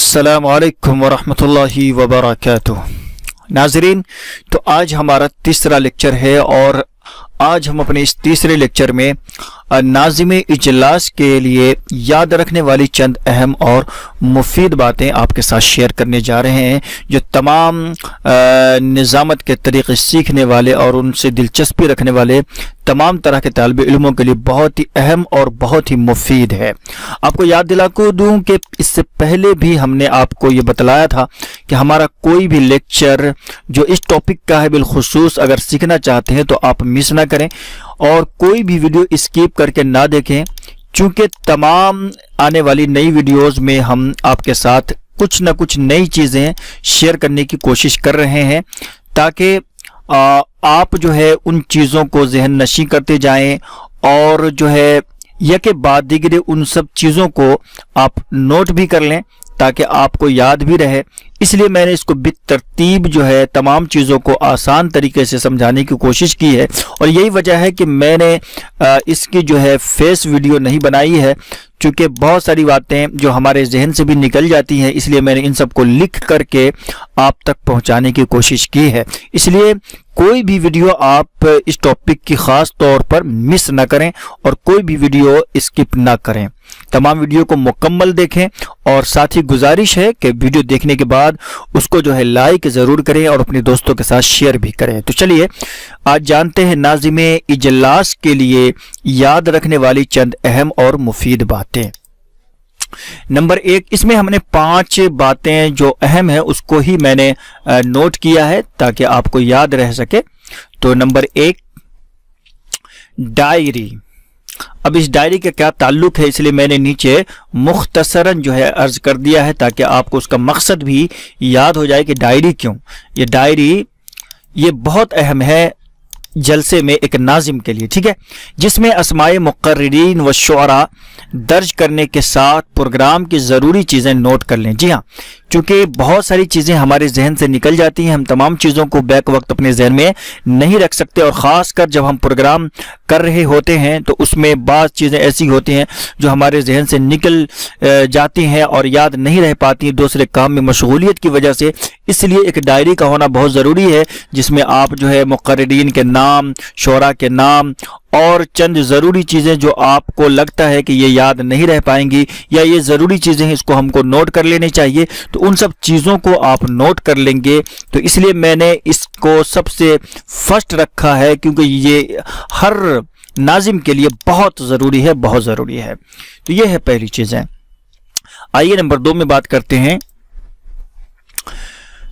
अस्सलाम वालेकुम वरहमतुल्लाहि वबरकातुह। नाज़रीन, तो आज हमारा तीसरा लेक्चर है और आज हम अपने इस तीसरे लेक्चर में नाज़िमे इजलास के लिए याद रखने वाली चंद अहम और मुफीद बातें आपके साथ शेयर करने जा रहे हैं, जो तमाम निज़ामत के तरीक़े सीखने वाले और उनसे दिलचस्पी रखने वाले तमाम तरह के तालिब इल्मों के लिए बहुत ही अहम और बहुत ही मुफीद है। आपको याद दिला को दूँ कि इससे पहले भी हमने आपको ये बतलाया था कि हमारा कोई भी लेक्चर जो इस टॉपिक का है बिलखुसूस अगर सीखना चाहते हैं तो आप मिस ना करें और कोई भी वीडियो स्किप करके ना देखें, चूँकि तमाम आने वाली नई वीडियोज़ में हम आपके साथ कुछ ना कुछ नई चीज़ें शेयर करने की कोशिश कर रहे हैं ताकि आप जो है उन चीज़ों को ज़हन नशी करते जाएं और जो है यके बाद दिगरे उन सब चीज़ों को आप नोट भी कर लें ताकि आपको याद भी रहे। इसलिए मैंने इसको बितरतीब जो है तमाम चीज़ों को आसान तरीके से समझाने की कोशिश की है और यही वजह है कि मैंने इसकी जो है फेस वीडियो नहीं बनाई है, चूँकि बहुत सारी बातें जो हमारे जहन से भी निकल जाती हैं, इसलिए मैंने इन सब को लिख करके आप तक पहुंचाने की कोशिश की है। इसलिए कोई भी वीडियो आप इस टॉपिक की ख़ास तौर पर मिस ना करें और कोई भी वीडियो स्किप ना करें, तमाम वीडियो को मुकम्मल देखें और साथ ही गुजारिश है कि वीडियो देखने के बाद उसको जो है लाइक ज़रूर करें और अपने दोस्तों के साथ शेयर भी करें। तो चलिए आज जानते हैं नाज़िमे इजलास के लिए याद रखने वाली चंद अहम और मुफीद बातें। नंबर 1, इसमें हमने 5 बातें जो अहम है उसको ही मैंने नोट किया है ताकि आपको याद रह सके। तो नंबर 1, डायरी। अब इस डायरी का क्या ताल्लुक है, इसलिए मैंने नीचे मुख्तसरन जो है अर्ज कर दिया है ताकि आपको उसका मकसद भी याद हो जाए कि डायरी क्यों। ये डायरी ये बहुत अहम है जलसे में एक नाजिम के लिए, ठीक है, जिसमें अस्माए मुक़र्रिरीन व शुअरा दर्ज करने के साथ प्रोग्राम की ज़रूरी चीज़ें नोट कर लें। जी हाँ, चूँकि बहुत सारी चीज़ें हमारे जहन से निकल जाती हैं, हम तमाम चीज़ों को बैक वक्त अपने जहन में नहीं रख सकते और ख़ास कर जब हम प्रोग्राम कर रहे होते हैं तो उसमें बाज़ चीज़ें ऐसी होती हैं जो हमारे जहन से निकल जाती हैं और याद नहीं रह पाती दूसरे काम में मशगूलियत की वजह से। इसलिए एक डायरी का होना बहुत ज़रूरी है जिसमें आप जो है मुक़र्रिरीन के नाम, शुअरा के नाम और चंद ज़रूरी चीज़ें जो आपको लगता है कि ये याद नहीं रह पाएंगी या ये ज़रूरी चीज़ें हैं इसको हमको नोट कर लेनी चाहिए, तो उन सब चीज़ों को आप नोट कर लेंगे। तो इसलिए मैंने इसको सबसे फर्स्ट रखा है क्योंकि ये हर नाजिम के लिए बहुत ज़रूरी है, बहुत ज़रूरी है। तो ये है पहली चीज़ें। आइए नंबर 2 में बात करते हैं।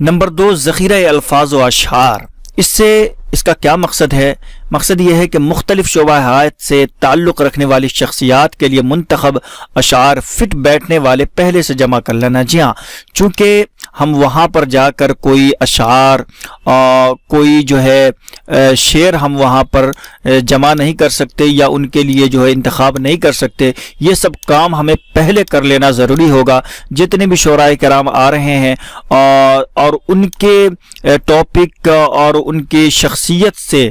नंबर 2, ज़ख़ीरा अल्फाज व अशआर। इससे इसका क्या मकसद है? मकसद ये है कि मुख्तलिफ शोबा हयात से ताल्लुक़ रखने वाली शख्सियात के लिए मुंतखब अशार फिट बैठने वाले पहले से जमा कर लेना। जी हाँ, चूँकि हम वहाँ पर जाकर कोई अशार कोई जो है शेर हम वहाँ पर जमा नहीं कर सकते या उनके लिए जो है इंतखाब नहीं कर सकते। ये सब काम हमें पहले कर लेना ज़रूरी होगा। जितने भी शुअराए किराम आ रहे हैं और उनके टॉपिक और उनकी शख्सियत से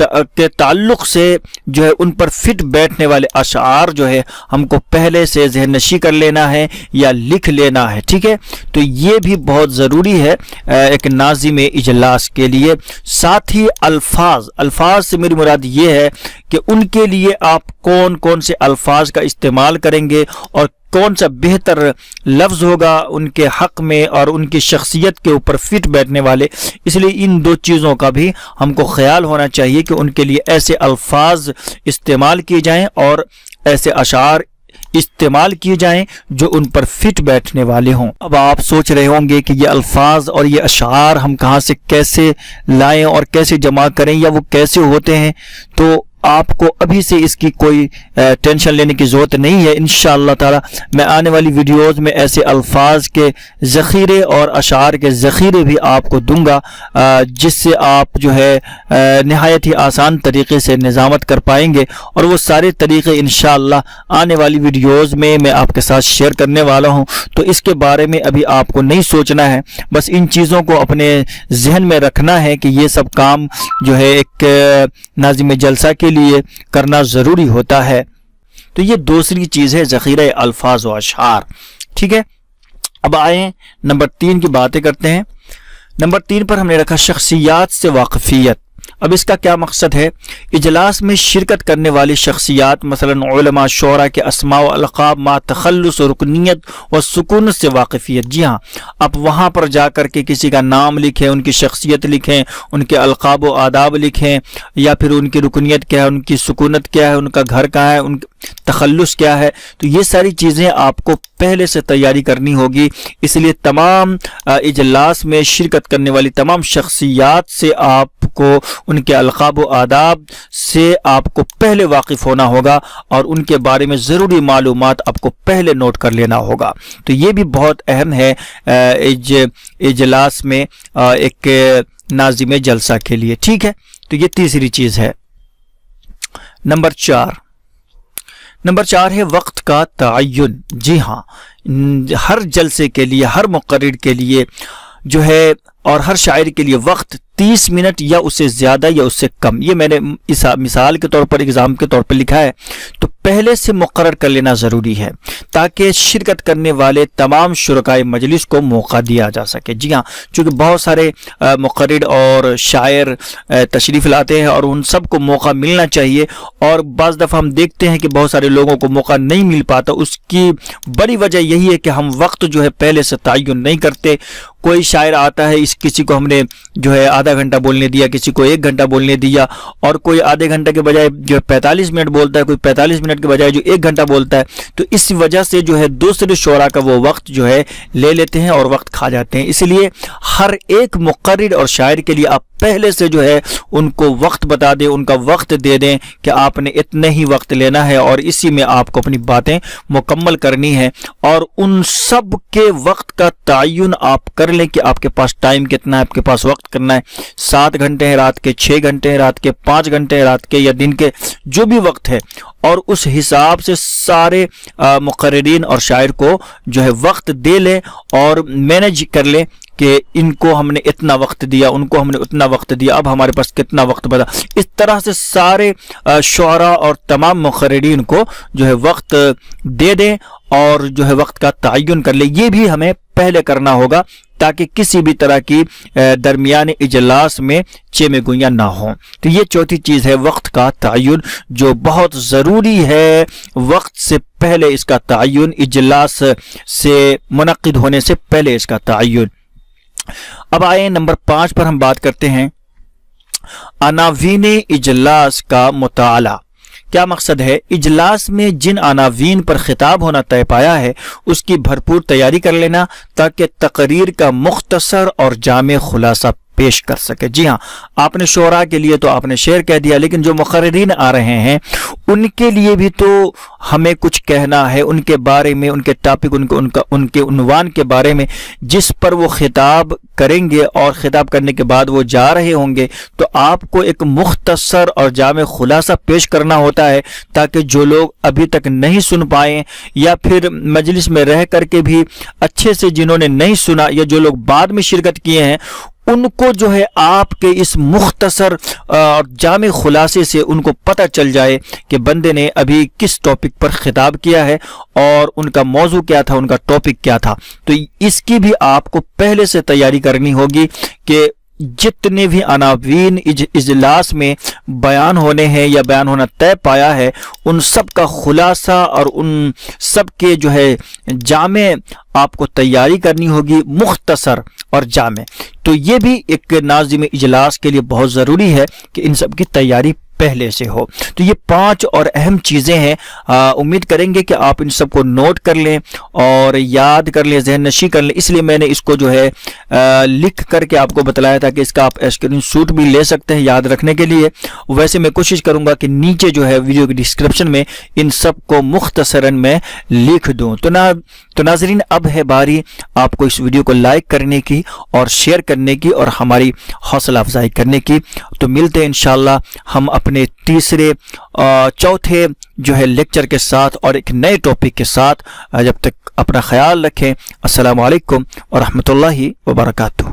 के ताल्लुक़ से जो है उन पर फिट बैठने वाले अशार जो है हमको पहले से ज़हन नशी कर लेना है या लिख लेना है, ठीक है। तो ये भी बहुत ज़रूरी है एक नाज़िम इजलास के लिए। साथ ही अल्फाज से मेरी मुराद ये है कि उनके लिए आप कौन कौन से अल्फाज का इस्तेमाल करेंगे और कौन सा बेहतर लफ्ज़ होगा उनके हक़ में और उनकी शख्सियत के ऊपर फिट बैठने वाले। इसलिए इन 2 चीज़ों का भी हमको ख्याल होना चाहिए कि उनके लिए ऐसे अल्फाज इस्तेमाल किए जाएं और ऐसे अशार इस्तेमाल किए जाएं जो उन पर फिट बैठने वाले हों। अब आप सोच रहे होंगे कि ये अल्फाज और ये अशार हम कहाँ से कैसे लाएं और कैसे जमा करें या वो कैसे होते हैं, तो आपको अभी से इसकी कोई टेंशन लेने की ज़रूरत नहीं है। इंशाअल्लाह ताला मैं आने वाली वीडियोज़ में ऐसे अल्फाज के ज़ख़ीरे और अशार के ज़ख़ीरे भी आपको दूंगा जिससे आप जो है नहायत ही आसान तरीक़े से निज़ामत कर पाएंगे और वो सारे तरीक़े इंशाअल्लाह आने वाली वीडियोज़ में मैं आपके साथ शेयर करने वाला हूँ। तो इसके बारे में अभी आपको नहीं सोचना है, बस इन चीज़ों को अपने जहन में रखना है कि ये सब काम जो है एक नाज़िम जलसा के लिए करना ज़रूरी होता है। तो ये दूसरी चीज़ है ज़ख़ीरा अल्फाज व अशआर, ठीक है। اب آئیں نمبر 3 کی باتیں کرتے ہیں۔ نمبر 3 پر ہم نے رکھا شخصیات سے واقفیت۔ اب اس کا کیا مقصد ہے؟ اجلاس میں شرکت کرنے والی شخصیات مثلا علماء شعراء کے اسماء و القاب ما تخلص و رکنیت و سکونت سے واقفیت۔ جی ہاں، آپ وہاں پر جا کر کے کسی کا نام لکھیں، ان کی شخصیت لکھیں، ان کے القاب و آداب لکھیں، یا پھر ان کی رکنیت کیا ہے، ان کی سکونت کیا ہے، ان کا گھر کہاں ہے، ان تخلص کیا ہے، تو یہ ساری چیزیں آپ کو پہلے سے تیاری کرنی ہوگی۔ اس لیے تمام اجلاس میں شرکت کرنے والی تمام شخصیات سے آپ کو ان کے القاب و آداب سے آپ کو پہلے واقف ہونا ہوگا، اور ان کے بارے میں ضروری معلومات آپ کو پہلے نوٹ کر لینا ہوگا۔ تو یہ بھی بہت اہم ہے اجلاس میں ایک ناظم جلسہ کے لیے، ٹھیک ہے۔ تو یہ تیسری چیز ہے۔ نمبر 4 ہے وقت کا تعین۔ جی ہاں، ہر جلسے کے لیے، ہر مقرر کے لیے جو ہے اور ہر شاعر کے لیے وقت 30 منٹ یا اس سے زیادہ یا اس سے کم، یہ میں نے مثال کے طور پر ایگزام کے طور پر لکھا ہے، تو پہلے سے مقرر کر لینا ضروری ہے تاکہ شرکت کرنے والے تمام شرکائے مجلس کو موقع دیا جا سکے۔ جی ہاں، چونکہ بہت سارے مقرر اور شاعر تشریف لاتے ہیں اور ان سب کو موقع ملنا چاہیے، اور بعض دفعہ ہم دیکھتے ہیں کہ بہت سارے لوگوں کو موقع نہیں مل پاتا۔ اس کی بڑی وجہ یہی ہے کہ ہم وقت جو ہے پہلے سے تعین نہیں کرتے۔ کوئی شاعر آتا ہے، کسی کو ہم نے جو ہے آدھا گھنٹہ بولنے دیا، کسی کو 1 گھنٹہ بولنے دیا، اور کوئی آدھے گھنٹے کے بجائے جو 45 منٹ بولتا ہے، کوئی 45 منٹ کے بجائے جو 1 گھنٹہ بولتا ہے، تو اس وجہ سے جو ہے دوسرے شعراء کا وہ وقت جو ہے لے لیتے ہیں اور وقت کھا جاتے ہیں۔ اس لیے ہر ایک مقرر اور شاعر کے لیے آپ پہلے سے جو ہے ان کو وقت بتا دیں، ان کا وقت دے دیں کہ آپ نے اتنے ہی وقت لینا ہے اور اسی میں آپ کو اپنی باتیں مکمل کرنی ہے، اور ان سب کے وقت کا تعین آپ کر لیں کہ آپ کے پاس ٹائم کتنا ہے، آپ کے پاس وقت کرنا ہے 7 گھنٹے ہیں رات کے، 6 گھنٹے ہیں رات کے، 5 گھنٹے ہیں رات کے، یا دن کے جو بھی وقت ہے، اور اس حساب سے سارے مقررین اور شاعر کو جو ہے وقت دے لیں اور مینیج کر لیں کہ ان کو ہم نے اتنا وقت دیا، ان کو ہم نے اتنا وقت دیا، اب ہمارے پاس کتنا وقت بچا۔ اس طرح سے سارے شعراء اور تمام مقررین کو جو ہے وقت دے دیں اور جو ہے وقت کا تعین کر لیں۔ یہ بھی ہمیں پہلے کرنا ہوگا تاکہ کسی بھی طرح کی درمیان اجلاس میں چیمے گوئیاں نہ ہوں۔ تو یہ چوتھی چیز ہے وقت کا تعین، جو بہت ضروری ہے۔ وقت سے پہلے اس کا تعین، اجلاس سے منعقد ہونے سے پہلے اس کا تعین۔ اب آئے نمبر 5 پر ہم بات کرتے ہیں عناوین اجلاس کا مطالعہ۔ کیا مقصد ہے؟ اجلاس میں جن عناوین پر خطاب ہونا طے پایا ہے اس کی بھرپور تیاری کر لینا تاکہ تقریر کا مختصر اور جامع خلاصہ پیش کر سکے۔ جی ہاں، آپ نے شعراء کے لیے تو آپ نے شعر کہہ دیا، لیکن جو مقررین آ رہے ہیں ان کے لیے بھی تو ہمیں کچھ کہنا ہے، ان کے بارے میں، ان کے ٹاپک، ان کے عنوان کے بارے میں جس پر وہ خطاب کریں گے، اور خطاب کرنے کے بعد وہ جا رہے ہوں گے، تو آپ کو ایک مختصر اور جامع خلاصہ پیش کرنا ہوتا ہے تاکہ جو لوگ ابھی تک نہیں سن پائیں یا پھر مجلس میں رہ کر کے بھی اچھے سے جنہوں نے نہیں سنا یا جو لوگ بعد میں شرکت کیے ہیں، ان کو جو ہے آپ کے اس مختصر اور جامع خلاصے سے ان کو پتہ چل جائے کہ بندے نے ابھی کس ٹاپک پر خطاب کیا ہے اور ان کا موضوع کیا تھا، ان کا ٹاپک کیا تھا۔ تو اس کی بھی آپ کو پہلے سے تیاری کرنی ہوگی کہ جتنے بھی عناوین اجلاس میں بیان ہونے ہیں یا بیان ہونا طے پایا ہے، ان سب کا خلاصہ اور ان سب کے جو ہے جامع آپ کو تیاری کرنی ہوگی، مختصر اور جامع۔ تو یہ بھی ایک ناظم اجلاس کے لیے بہت ضروری ہے کہ ان سب کی تیاری پہلے سے ہو۔ تو یہ 5 اور اہم چیزیں ہیں، امید کریں گے کہ آپ ان سب کو نوٹ کر لیں اور یاد کر لیں، ذہن نشی کر لیں۔ اس لیے میں نے اس کو جو ہے لکھ کر کے آپ کو بتلایا تھا کہ اس کا آپ اسکرین شاٹ بھی لے سکتے ہیں یاد رکھنے کے لیے۔ ویسے میں کوشش کروں گا کہ نیچے جو ہے ویڈیو کی ڈسکرپشن میں ان سب کو مختصراً میں لکھ دوں۔ تو ناظرین، اب ہے باری آپ کو اس ویڈیو کو لائک کرنے کی اور شیئر کرنے کی اور ہماری حوصلہ افزائی کرنے کی۔ تو ملتے ہیں انشاءاللہ ہم اپنے تیسرے چوتھے جو ہے لیکچر کے ساتھ اور ایک نئے ٹاپک کے ساتھ۔ جب تک اپنا خیال رکھیں۔ السلام علیکم ورحمۃ اللہ وبرکاتہ۔